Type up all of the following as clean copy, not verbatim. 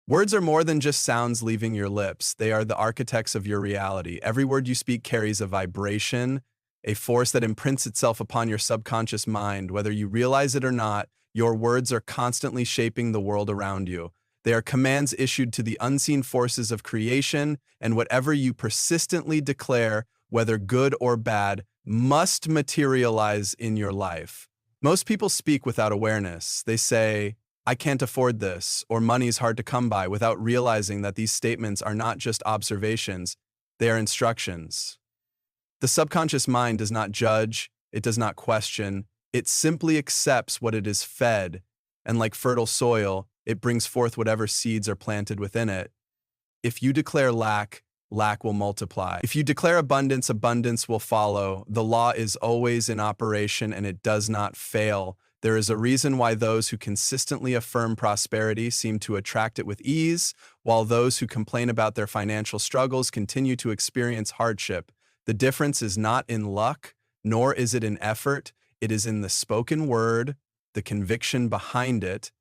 Words are more than just sounds leaving your lips. They are the architects of your reality. Every word you speak carries a vibration, a force that imprints itself upon your subconscious mind. Whether you realize it or not, your words are constantly shaping the world around you. They are commands issued to the unseen forces of creation, and whatever you persistently declare, whether good or bad, must materialize in your life. Most people speak without awareness. They say, I can't afford this, or money's hard to come by, without realizing that these statements are not just observations, they are instructions. The subconscious mind does not judge, it does not question, it simply accepts what it is fed, and like fertile soil, it brings forth whatever seeds are planted within it. If you declare lack, lack will multiply. If you declare abundance, abundance will follow. The law is always in operation and it does not fail. There is a reason why those who consistently affirm prosperity seem to attract it with ease, while those who complain about their financial struggles continue to experience hardship. The difference is not in luck, nor is it in effort. It is in the spoken word, the conviction behind it,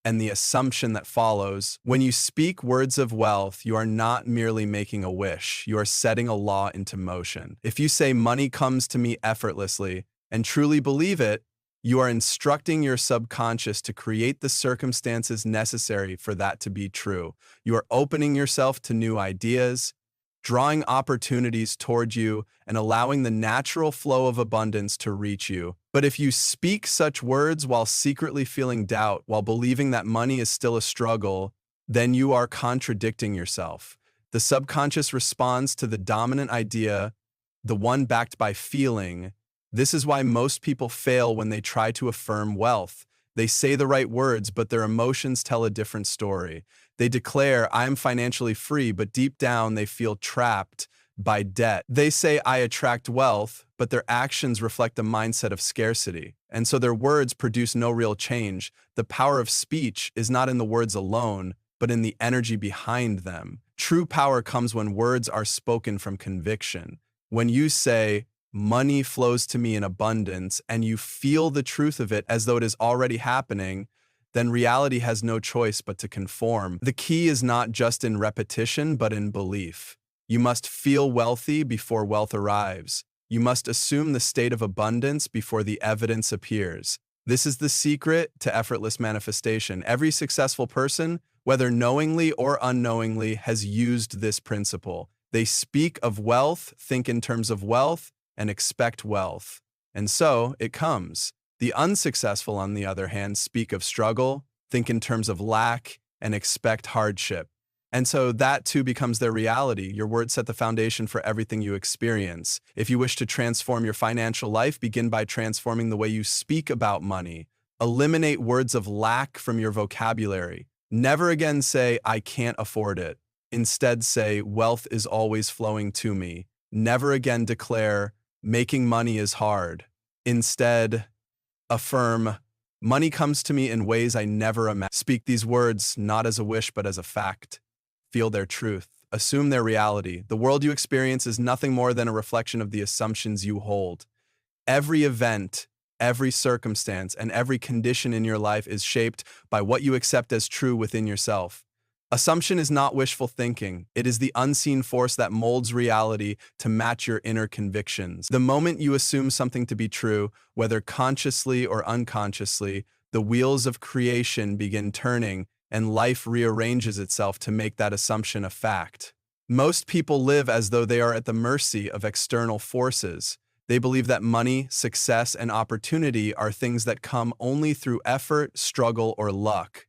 and the assumption that follows. When you speak words of wealth, you are not merely making a wish, you are setting a law into motion. If you say money comes to me effortlessly and truly believe it, you are instructing your subconscious to create the circumstances necessary for that to be true. You are opening yourself to new ideas, drawing opportunities toward you, and allowing the natural flow of abundance to reach you. But if you speak such words while secretly feeling doubt, while believing that money is still a struggle, then you are contradicting yourself. The subconscious responds to the dominant idea, the one backed by feeling. This is why most people fail when they try to affirm wealth. They say the right words, but their emotions tell a different story. They declare, I am financially free, but deep down they feel trapped by debt. They say, I attract wealth, but their actions reflect a mindset of scarcity. And so their words produce no real change. The power of speech is not in the words alone, but in the energy behind them. True power comes when words are spoken from conviction. When you say, money flows to me in abundance, and you feel the truth of it as though it is already happening, then reality has no choice but to conform. The key is not just in repetition, but in belief. You must feel wealthy before wealth arrives. You must assume the state of abundance before the evidence appears. This is the secret to effortless manifestation. Every successful person, whether knowingly or unknowingly, has used this principle. They speak of wealth, think in terms of wealth, and expect wealth. And so it comes. The unsuccessful, on the other hand, speak of struggle, think in terms of lack, and expect hardship. And so that too becomes their reality. Your words set the foundation for everything you experience. If you wish to transform your financial life, begin by transforming the way you speak about money. Eliminate words of lack from your vocabulary. Never again say, I can't afford it. Instead say, wealth is always flowing to me. Never again declare, making money is hard. Instead, affirm, money comes to me in ways I never imagined. Speak these words not as a wish but as a fact. Feel their truth. Assume their reality. The world you experience is nothing more than a reflection of the assumptions you hold. Every event, every circumstance, and every condition in your life is shaped by what you accept as true within yourself. Assumption is not wishful thinking. It is the unseen force that molds reality to match your inner convictions. The moment you assume something to be true, whether consciously or unconsciously, the wheels of creation begin turning and life rearranges itself to make that assumption a fact. Most people live as though they are at the mercy of external forces. They believe that money, success, and opportunity are things that come only through effort, struggle, or luck.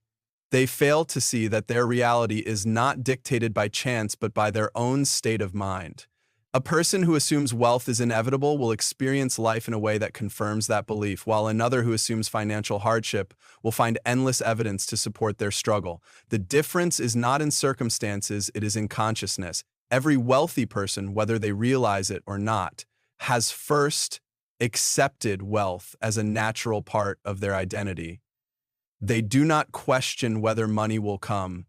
They fail to see that their reality is not dictated by chance but by their own state of mind. A person who assumes wealth is inevitable will experience life in a way that confirms that belief, while another who assumes financial hardship will find endless evidence to support their struggle. The difference is not in circumstances, it is in consciousness. Every wealthy person, whether they realize it or not, has first accepted wealth as a natural part of their identity. They do not question whether money will come.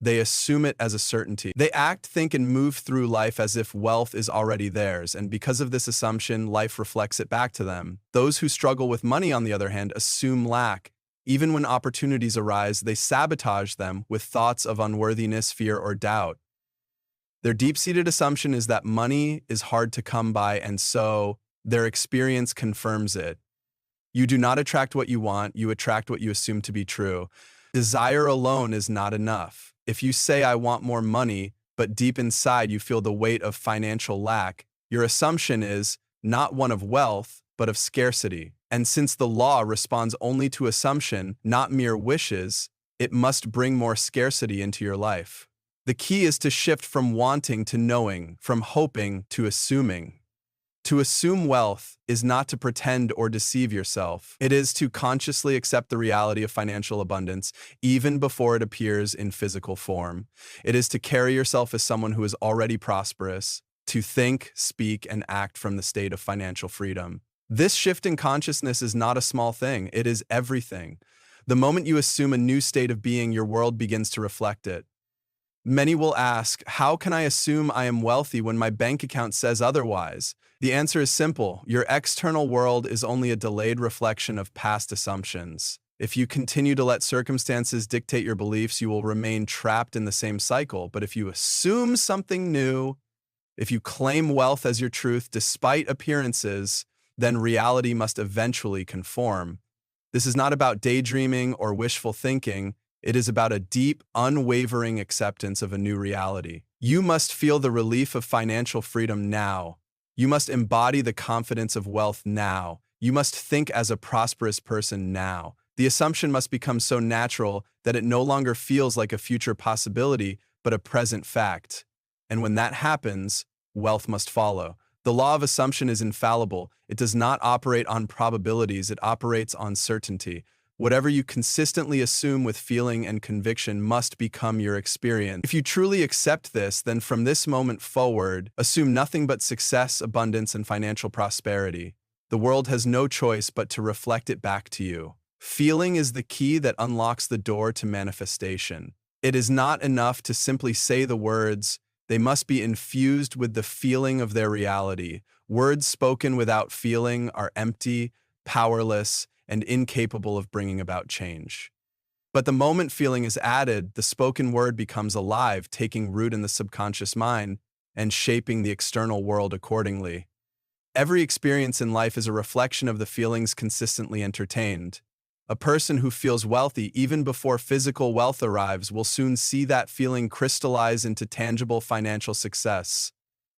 They assume it as a certainty. They act, think, and move through life as if wealth is already theirs, and because of this assumption, life reflects it back to them. Those who struggle with money, on the other hand, assume lack. Even when opportunities arise, they sabotage them with thoughts of unworthiness, fear, or doubt. Their deep-seated assumption is that money is hard to come by, and so their experience confirms it. You do not attract what you want, you attract what you assume to be true. Desire alone is not enough. If you say, "I want more money," but deep inside you feel the weight of financial lack, your assumption is not one of wealth, but of scarcity. And since the law responds only to assumption, not mere wishes, it must bring more scarcity into your life. The key is to shift from wanting to knowing, from hoping to assuming. To assume wealth is not to pretend or deceive yourself. It is to consciously accept the reality of financial abundance, even before it appears in physical form. It is to carry yourself as someone who is already prosperous, to think, speak, and act from the state of financial freedom. This shift in consciousness is not a small thing, it is everything. The moment you assume a new state of being, your world begins to reflect it. Many will ask, how can I assume I am wealthy when my bank account says otherwise? The answer is simple. Your external world is only a delayed reflection of past assumptions. If you continue to let circumstances dictate your beliefs, you will remain trapped in the same cycle. But if you assume something new, if you claim wealth as your truth despite appearances, then reality must eventually conform. This is not about daydreaming or wishful thinking. It is about a deep, unwavering acceptance of a new reality. You must feel the relief of financial freedom now. You must embody the confidence of wealth now. You must think as a prosperous person now. The assumption must become so natural that it no longer feels like a future possibility, but a present fact. And when that happens, wealth must follow. The law of assumption is infallible. It does not operate on probabilities, it operates on certainty. Whatever you consistently assume with feeling and conviction must become your experience. If you truly accept this, then from this moment forward, assume nothing but success, abundance, and financial prosperity. The world has no choice but to reflect it back to you. Feeling is the key that unlocks the door to manifestation. It is not enough to simply say the words. They must be infused with the feeling of their reality. Words spoken without feeling are empty, powerless, and incapable of bringing about change. But the moment feeling is added, the spoken word becomes alive, taking root in the subconscious mind and shaping the external world accordingly. Every experience in life is a reflection of the feelings consistently entertained. A person who feels wealthy even before physical wealth arrives will soon see that feeling crystallize into tangible financial success.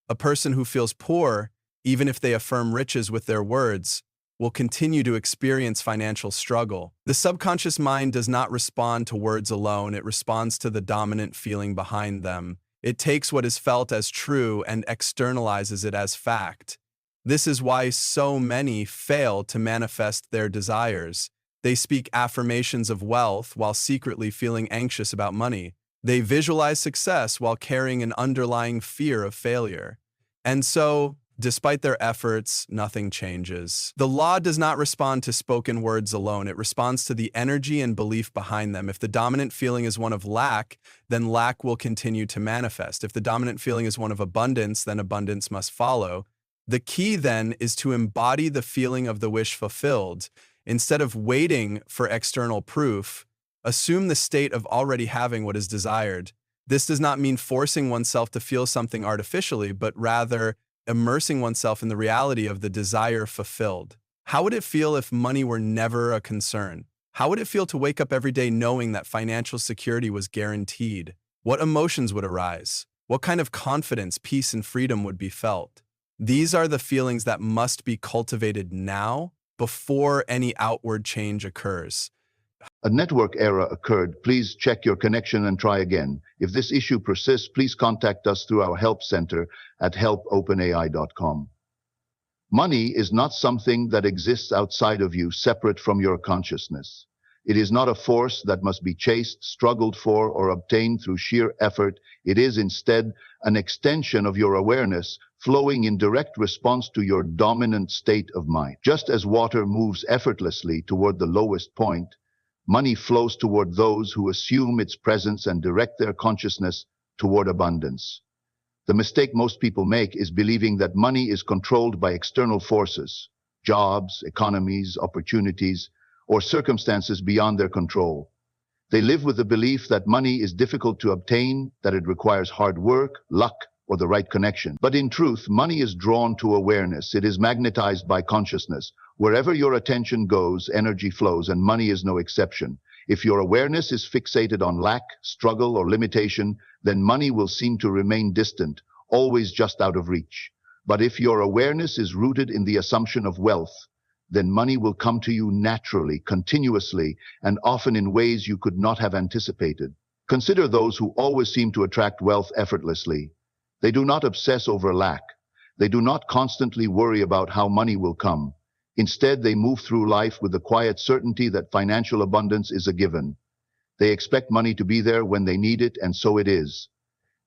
A person who feels poor, even if they affirm riches with their words, will continue to experience financial struggle. The subconscious mind does not respond to words alone, it responds to the dominant feeling behind them. It takes what is felt as true and externalizes it as fact. This is why so many fail to manifest their desires. They speak affirmations of wealth while secretly feeling anxious about money. They visualize success while carrying an underlying fear of failure. And so, despite their efforts, nothing changes. The law does not respond to spoken words alone. It responds to the energy and belief behind them. If the dominant feeling is one of lack, then lack will continue to manifest. If the dominant feeling is one of abundance, then abundance must follow. The key then is to embody the feeling of the wish fulfilled. Instead of waiting for external proof, assume the state of already having what is desired. This does not mean forcing oneself to feel something artificially, but rather immersing oneself in the reality of the desire fulfilled. How would it feel if money were never a concern? How would it feel to wake up every day knowing that financial security was guaranteed? What emotions would arise? What kind of confidence, peace, and freedom would be felt? These are the feelings that must be cultivated now, before any outward change occurs. A network error occurred. Please check your connection and try again. If this issue persists, please contact us through our help center at help@openai.com. Money is not something that exists outside of you, separate from your consciousness. It is not a force that must be chased, struggled for, or obtained through sheer effort. It is instead an extension of your awareness, flowing in direct response to your dominant state of mind. Just as water moves effortlessly toward the lowest point, money flows toward those who assume its presence and direct their consciousness toward abundance. The mistake most people make is believing that money is controlled by external forces, jobs, economies, opportunities, or circumstances beyond their control. They live with the belief that money is difficult to obtain, that it requires hard work, luck, or the right connection. But in truth, money is drawn to awareness. It is magnetized by consciousness. Wherever your attention goes, energy flows, and money is no exception. If your awareness is fixated on lack, struggle, or limitation, then money will seem to remain distant, always just out of reach. But if your awareness is rooted in the assumption of wealth, then money will come to you naturally, continuously, and often in ways you could not have anticipated. Consider those who always seem to attract wealth effortlessly. They do not obsess over lack. They do not constantly worry about how money will come. Instead, they move through life with the quiet certainty that financial abundance is a given. They expect money to be there when they need it, and so it is.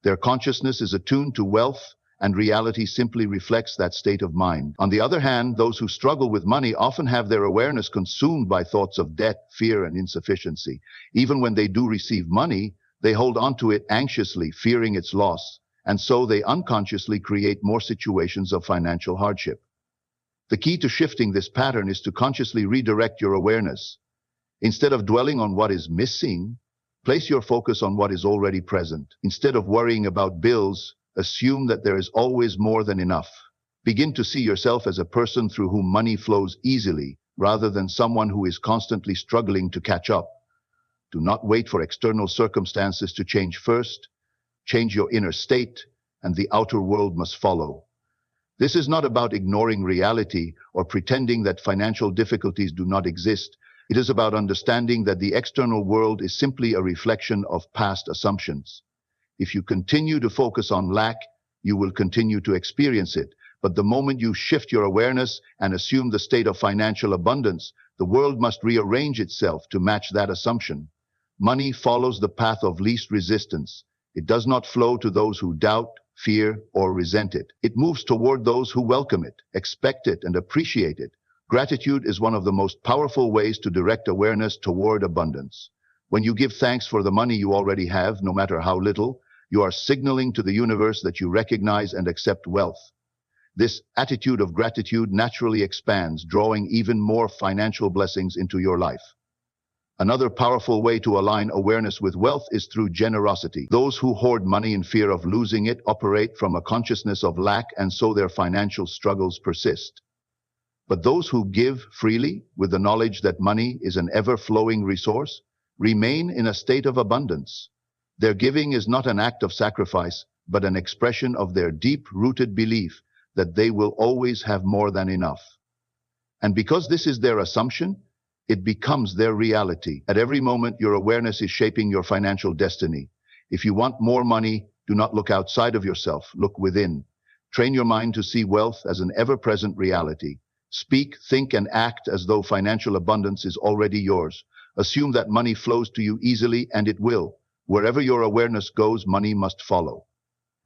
Their consciousness is attuned to wealth, and reality simply reflects that state of mind. On the other hand, those who struggle with money often have their awareness consumed by thoughts of debt, fear, and insufficiency. Even when they do receive money, they hold on to it anxiously, fearing its loss, and so they unconsciously create more situations of financial hardship. The key to shifting this pattern is to consciously redirect your awareness. Instead of dwelling on what is missing, place your focus on what is already present. Instead of worrying about bills, assume that there is always more than enough. Begin to see yourself as a person through whom money flows easily, rather than someone who is constantly struggling to catch up. Do not wait for external circumstances to change first. Change your inner state, and the outer world must follow. This is not about ignoring reality or pretending that financial difficulties do not exist. It is about understanding that the external world is simply a reflection of past assumptions. If you continue to focus on lack, you will continue to experience it. But the moment you shift your awareness and assume the state of financial abundance, the world must rearrange itself to match that assumption. Money follows the path of least resistance. It does not flow to those who doubt, fear, or resent it. It moves toward those who welcome it, expect it, and appreciate it. Gratitude is one of the most powerful ways to direct awareness toward abundance. When you give thanks for the money you already have, no matter how little, you are signaling to the universe that you recognize and accept wealth. This attitude of gratitude naturally expands, drawing even more financial blessings into your life. Another powerful way to align awareness with wealth is through generosity. Those who hoard money in fear of losing it operate from a consciousness of lack, and so their financial struggles persist. But those who give freely, with the knowledge that money is an ever-flowing resource, remain in a state of abundance. Their giving is not an act of sacrifice, but an expression of their deep-rooted belief that they will always have more than enough. And because this is their assumption, it becomes their reality. At every moment, your awareness is shaping your financial destiny. If you want more money, do not look outside of yourself, look within. Train your mind to see wealth as an ever-present reality. Speak, think, and act as though financial abundance is already yours. Assume that money flows to you easily, and it will. Wherever your awareness goes, money must follow.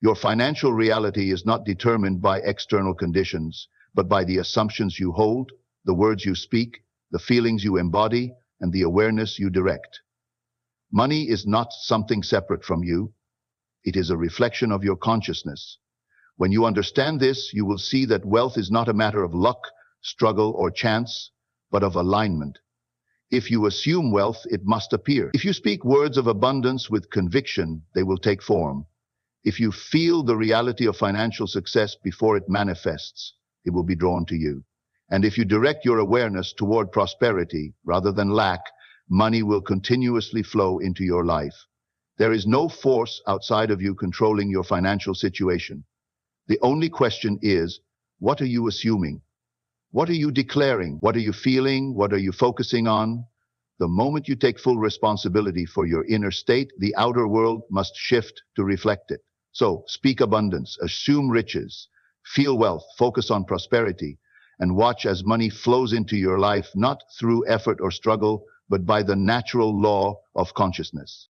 Your financial reality is not determined by external conditions, but by the assumptions you hold, the words you speak, the feelings you embody, and the awareness you direct. Money is not something separate from you. It is a reflection of your consciousness. When you understand this, you will see that wealth is not a matter of luck, struggle, or chance, but of alignment. If you assume wealth, it must appear. If you speak words of abundance with conviction, they will take form. If you feel the reality of financial success before it manifests, it will be drawn to you. And if you direct your awareness toward prosperity rather than lack, money will continuously flow into your life. There is no force outside of you controlling your financial situation. The only question is, what are you assuming? What are you declaring? What are you feeling? What are you focusing on? The moment you take full responsibility for your inner state, the outer world must shift to reflect it. So, speak abundance, assume riches, feel wealth, focus on prosperity, and watch as money flows into your life, not through effort or struggle, but by the natural law of consciousness.